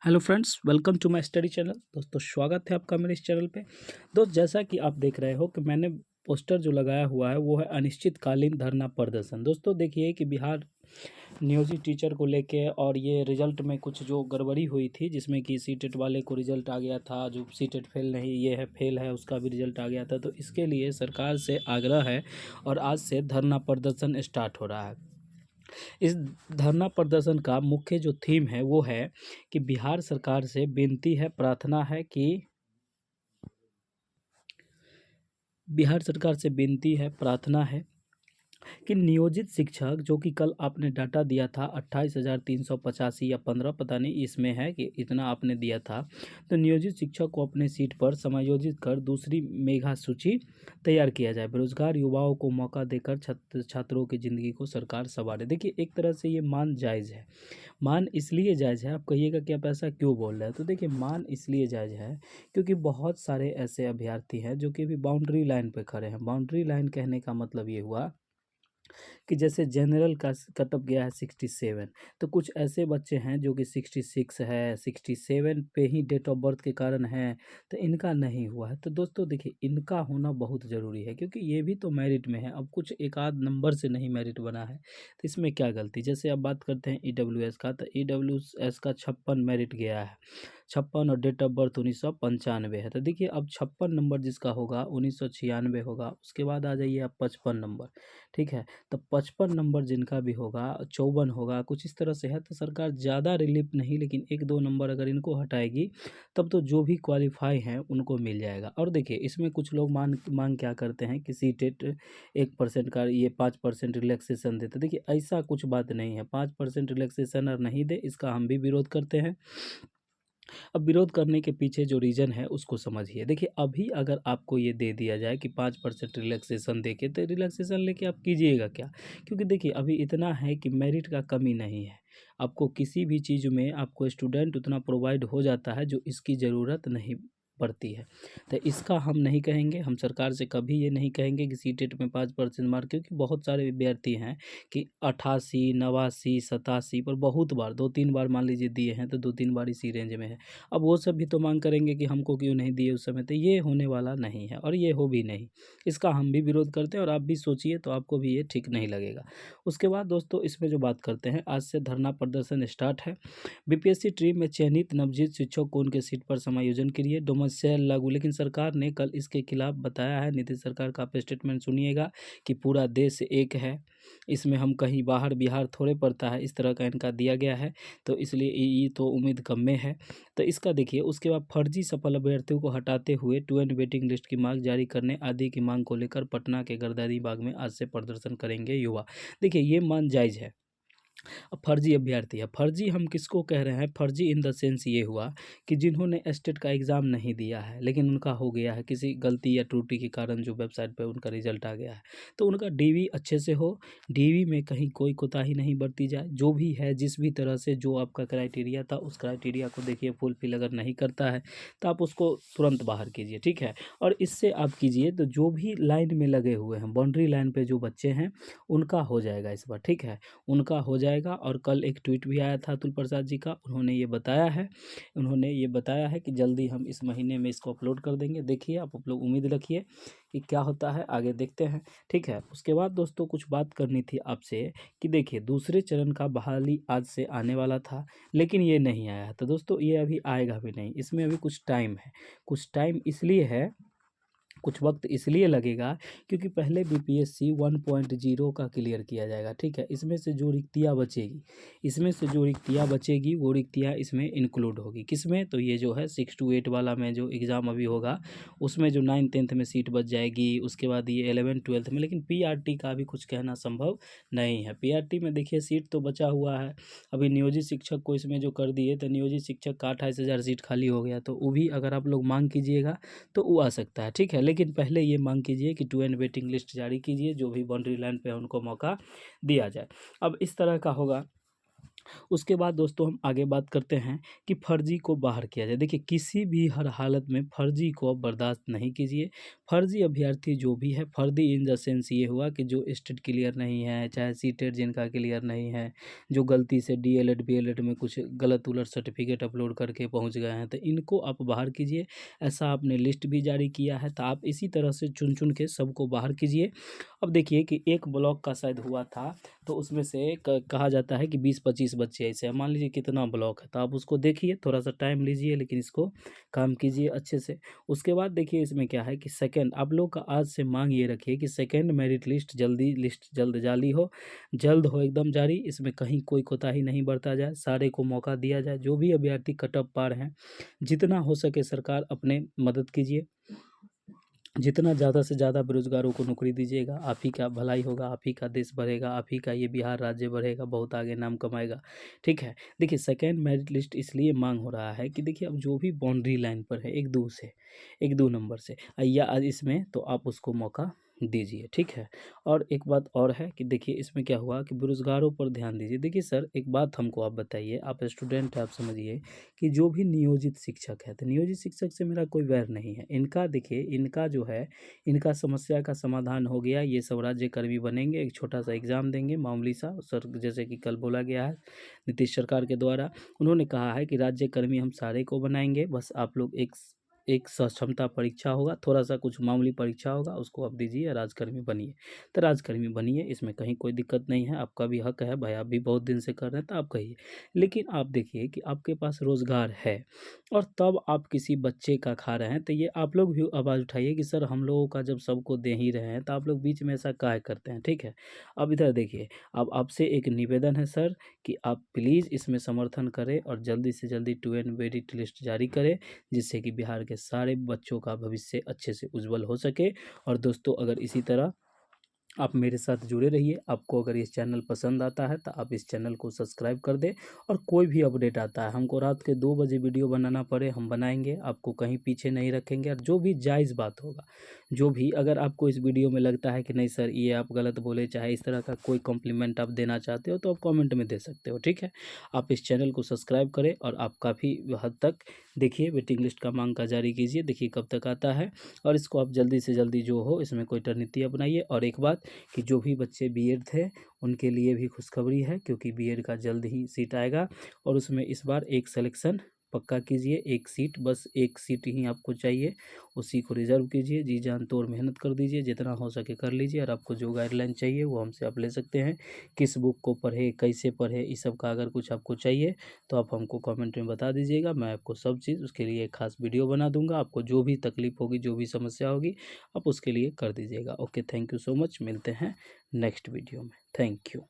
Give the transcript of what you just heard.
Hello friends, welcome to my study channel. दोस्तों, स्वागत है आपका मेरे इस चैनल पे। दोस्त, जैसा कि आप देख रहे हो कि मैंने पोस्टर जो लगाया हुआ है वो है अनिश्चितकालीन धरना प्रदर्शन। दोस्तों, देखिए कि बिहार नियोजित टीचर को लेके और ये रिजल्ट में कुछ जो गड़बड़ी हुई थी, जिसमें कि सीटेट वाले को रिजल्ट आ गया था, जो सीटेट फेल नहीं ये है फेल है उसका भी रिजल्ट आ गया था। तो इसके लिए सरकार से आग्रह है और आज से धरना प्रदर्शन स्टार्ट हो रहा है। इस धरना प्रदर्शन का मुख्य जो थीम है वो है कि बिहार सरकार से विनती है, प्रार्थना है कि बिहार सरकार से विनती है, प्रार्थना है कि नियोजित शिक्षक, जो कि कल आपने डाटा दिया था 28,385 या 15, पता नहीं इसमें है कि इतना आपने दिया था, तो नियोजित शिक्षक को अपने सीट पर समायोजित कर दूसरी मेगा सूची तैयार किया जाए। बेरोजगार युवाओं को मौका देकर छात्रों की ज़िंदगी को सरकार संवारे। देखिए, एक तरह से ये मान जायज़ है। मान इसलिए जायज़ है, आप कहिएगा कि आप ऐसा क्यों बोल रहे हैं, तो देखिए मान इसलिए जायज़ है क्योंकि बहुत सारे ऐसे अभ्यर्थी हैं जो कि अभी बाउंड्री लाइन पे खड़े हैं। बाउंड्री लाइन कहने का मतलब ये हुआ कि जैसे जनरल का कटअप गया है 67, तो कुछ ऐसे बच्चे हैं जो कि 66 है, 67 पे ही डेट ऑफ बर्थ के कारण है, तो इनका नहीं हुआ है। तो दोस्तों देखिए, इनका होना बहुत ज़रूरी है क्योंकि ये भी तो मेरिट में है। अब कुछ एक आध नंबर से नहीं मेरिट बना है, तो इसमें क्या गलती। जैसे अब बात करते हैं ईडब्ल्यूएस का, तो ईडब्ल्यूएस का 56 मेरिट गया है, 56, और डेट ऑफ बर्थ 1995 है। तो देखिए, अब 56 नंबर जिसका होगा 1996 होगा, उसके बाद आ जाइए आप 55 नंबर, ठीक है। तो 55 नंबर जिनका भी होगा, 54 होगा, कुछ इस तरह से है। तो सरकार ज़्यादा रिलीफ नहीं, लेकिन 1-2 नंबर अगर इनको हटाएगी तब तो जो भी क्वालिफाई हैं उनको मिल जाएगा। और देखिए, इसमें कुछ लोग मांग क्या करते हैं कि सीटेट 1% का ये 5% रिलैक्सेशन देते। देखिए, ऐसा कुछ बात नहीं है, 5% रिलैक्सेशन और नहीं दे, इसका हम भी विरोध करते हैं। अब विरोध करने के पीछे जो रीज़न है उसको समझिए। देखिए, अभी अगर आपको ये दे दिया जाए कि 5% रिलैक्सेशन देके, तो रिलैक्सेशन लेके आप कीजिएगा क्या? क्योंकि देखिए, अभी इतना है कि मेरिट का कमी नहीं है। आपको किसी भी चीज़ में आपको स्टूडेंट उतना प्रोवाइड हो जाता है जो इसकी ज़रूरत नहीं पड़ती है। तो इसका हम नहीं कहेंगे, हम सरकार से कभी ये नहीं कहेंगे कि सीटेट में 5% मार्क, क्योंकि बहुत सारे विद्यार्थी हैं कि 88, 89, 87 पर बहुत बार 2-3 बार मान लीजिए दिए हैं, तो 2-3 बार इसी रेंज में है। अब वो सब भी तो मांग करेंगे कि हमको क्यों नहीं दिए उस समय, तो ये होने वाला नहीं है और ये हो भी नहीं। इसका हम भी विरोध करते हैं और आप भी सोचिए तो आपको भी ये ठीक नहीं लगेगा। उसके बाद दोस्तों, इसमें जो बात करते हैं, आज से धरना प्रदर्शन स्टार्ट है। बीपीएससी ट्री में चयनित नवोदित शिक्षक को उनके सीट पर समायोजन के लिए डोमेसाइल लागू, लेकिन सरकार ने कल इसके खिलाफ बताया है। नीतीश सरकार का आप स्टेटमेंट सुनिएगा कि पूरा देश एक है, इसमें हम कहीं बाहर बिहार थोड़े पड़ता है, इस तरह का इनका दिया गया है। तो इसलिए ये तो उम्मीद कम में है। तो इसका देखिए, उसके बाद फर्जी सफल अभ्यर्थियों को हटाते हुए 2N वेटिंग लिस्ट की मांग जारी करने आदि की मांग को लेकर पटना के गर्दारी बाग में आज से प्रदर्शन करेंगे युवा। देखिए, ये मान जायज़ है। अब फर्जी अभ्यर्थी है, फर्जी हम किसको कह रहे हैं? फर्जी इन द सेंस ये हुआ कि जिन्होंने स्टेट का एग्ज़ाम नहीं दिया है, लेकिन उनका हो गया है किसी गलती या त्रुटि के कारण, जो वेबसाइट पे उनका रिजल्ट आ गया है, तो उनका डीवी अच्छे से हो, डीवी में कहीं कोई कोताही नहीं बरती जाए। जो भी है, जिस भी तरह से जो आपका क्राइटेरिया था, उस क्राइटेरिया को देखिए फुलफिल अगर नहीं करता है तो आप उसको तुरंत बाहर कीजिए, ठीक है। और इससे आप कीजिए तो जो भी लाइन में लगे हुए हैं, बाउंड्री लाइन पे जो बच्चे हैं, उनका हो जाएगा इस बार, ठीक है, उनका हो जाएगा। और कल एक ट्वीट भी आया था अतुल प्रसाद जी का, उन्होंने ये बताया है कि जल्दी हम इस महीने में इसको अपलोड कर देंगे। देखिए, आप लोग उम्मीद रखिए कि क्या होता है, आगे देखते हैं, ठीक है। उसके बाद दोस्तों, कुछ बात करनी थी आपसे कि देखिए, दूसरे चरण का बहाली आज से आने वाला था, लेकिन ये नहीं आया। तो दोस्तों, ये अभी आएगा भी नहीं, इसमें अभी कुछ टाइम है। कुछ टाइम इसलिए है, कुछ वक्त इसलिए लगेगा क्योंकि पहले बीपीएससी 1.0 का क्लियर किया जाएगा, ठीक है। इसमें से जो रिक्तियाँ बचेगी वो रिक्तियाँ इसमें इंक्लूड होगी। किसमें? तो ये जो है 6 to 8 वाला में जो एग्ज़ाम अभी होगा, उसमें जो 9th-10th में सीट बच जाएगी, उसके बाद ये 11th-12th में। लेकिन पीआरटी का भी कुछ कहना संभव नहीं है। पीआरटी में देखिए, सीट तो बचा हुआ है। अभी नियोजित शिक्षक को इसमें जो कर दिए, तो नियोजित शिक्षक का 28,000 सीट खाली हो गया, तो वो भी अगर आप लोग मांग कीजिएगा तो वो आ सकता है, ठीक है। लेकिन पहले ये मांग कीजिए कि 2N वेटिंग लिस्ट जारी कीजिए, जो भी बाउंड्री लाइन पे है उनको मौका दिया जाए। अब इस तरह का होगा उसके बाद दोस्तों हम आगे बात करते हैं कि फर्जी को बाहर किया जाए। देखिए किसी भी हर हालत में फर्जी को आप बर्दाश्त नहीं कीजिए। फर्जी अभ्यर्थी जो भी है, फर्जी इन द सेंस ये हुआ कि जो स्टेट क्लियर नहीं है, चाहे सीटेट जिनका क्लियर नहीं है, जो गलती से डीएलएड बीएलएड में कुछ गलत उलट सर्टिफिकेट अपलोड करके पहुंच गए हैं, तो इनको आप बाहर कीजिए। ऐसा आपने लिस्ट भी जारी किया है, तो आप इसी तरह से चुन चुन के सबको बाहर कीजिए। अब देखिए कि एक ब्लॉक का शायद हुआ था, तो उसमें से कहा जाता है कि 20-25 बच्चे ऐसे हैं। मान लीजिए कितना ब्लॉक है, तो आप उसको देखिए, थोड़ा सा टाइम लीजिए, लेकिन इसको काम कीजिए अच्छे से। उसके बाद देखिए इसमें क्या है कि सेकंड, आप लोग का आज से मांग ये रखिए कि सेकंड मेरिट लिस्ट जल्द जारी हो, जल्द हो एकदम जारी। इसमें कहीं कोई कोताही नहीं बरता जाए, सारे को मौका दिया जाए। जो भी अभ्यर्थी कट ऑफ पार हैं, जितना हो सके सरकार अपने मदद कीजिए। जितना ज़्यादा से ज़्यादा बेरोज़गारों को नौकरी दीजिएगा, आप ही का भलाई होगा, आप ही का देश बढ़ेगा, आप ही का ये बिहार राज्य बढ़ेगा, बहुत आगे नाम कमाएगा। ठीक है? देखिए सेकंड मेरिट लिस्ट इसलिए माँग हो रहा है कि देखिए अब जो भी बाउंड्री लाइन पर है 1-2 नंबर से या इसमें, तो आप उसको मौका दीजिए। ठीक है? और एक बात और है कि देखिए इसमें क्या हुआ कि बेरोज़गारों पर ध्यान दीजिए। देखिए सर एक बात हमको आप बताइए, आप स्टूडेंट हैं, आप समझिए कि जो भी नियोजित शिक्षक है, तो नियोजित शिक्षक से मेरा कोई वैर नहीं है। इनका देखिए, इनका जो है, इनका समस्या का समाधान हो गया, ये सब राज्यकर्मी बनेंगे, एक छोटा-सा एग्ज़ाम देंगे मामूली सा। सर जैसे कि कल बोला गया है नीतीश सरकार के द्वारा, उन्होंने कहा है कि राज्यकर्मी हम सारे को बनाएँगे, बस आप लोग एक सक्षमता परीक्षा होगा, थोड़ा-सा कुछ मामूली परीक्षा होगा, उसको आप दीजिए, राजकर्मी बनिए। तो राजकर्मी बनिए, इसमें कहीं कोई दिक्कत नहीं है, आपका भी हक है भाई, आप भी बहुत दिन से कर रहे हैं, तो आप कहिए। लेकिन आप देखिए कि आपके पास रोज़गार है और तब आप किसी बच्चे का खा रहे हैं, तो ये आप लोग भी आवाज़ उठाइए कि सर हम लोगों का जब सबको दे ही रहे हैं, तो आप लोग बीच में ऐसा काहे करते हैं, ठीक है? अब इधर देखिए, अब आपसे एक निवेदन है सर कि आप प्लीज़ इसमें समर्थन करें और जल्दी से जल्दी 2 एंड मेरिट लिस्ट जारी करें, जिससे कि बिहार के सारे बच्चों का भविष्य अच्छे से उज्जवल हो सके। और दोस्तों अगर इसी तरह आप मेरे साथ जुड़े रहिए। आपको अगर ये चैनल पसंद आता है तो आप इस चैनल को सब्सक्राइब कर दें, और कोई भी अपडेट आता है, हमको रात के 2 बजे वीडियो बनाना पड़े हम बनाएंगे, आपको कहीं पीछे नहीं रखेंगे। और जो भी जायज़ बात होगा, जो भी अगर आपको इस वीडियो में लगता है कि नहीं सर ये आप गलत बोले, चाहे इस तरह का कोई कॉम्प्लीमेंट आप देना चाहते हो, तो आप कॉमेंट में दे सकते हो। ठीक है? आप इस चैनल को सब्सक्राइब करें और आप काफ़ी हद तक देखिए वेटिंग लिस्ट का मांग का जारी कीजिए, देखिए कब तक आता है। और इसको आप जल्दी से जल्दी जो हो इसमें कोई रणनीति अपनाइए। और एक बात कि जो भी बच्चे बीएड थे उनके लिए भी खुशखबरी है, क्योंकि बीएड का जल्द ही सीट आएगा, और उसमें इस बार एक सिलेक्शन पक्का कीजिए। एक सीट, बस एक सीट ही आपको चाहिए, उसी को रिजर्व कीजिए, जी जान तोड़ मेहनत कर दीजिए, जितना हो सके कर लीजिए। और आपको जो गाइडलाइन चाहिए वो हमसे आप ले सकते हैं, किस बुक को पढ़े, कैसे पढ़े, इस सब का अगर कुछ आपको चाहिए तो आप हमको कमेंट में बता दीजिएगा, मैं आपको सब चीज़ उसके लिए एक खास वीडियो बना दूंगा। आपको जो भी तकलीफ होगी, जो भी समस्या होगी, आप उसके लिए कर दीजिएगा। Okay, thank you so much, मिलते हैं नेक्स्ट वीडियो में। Thank you.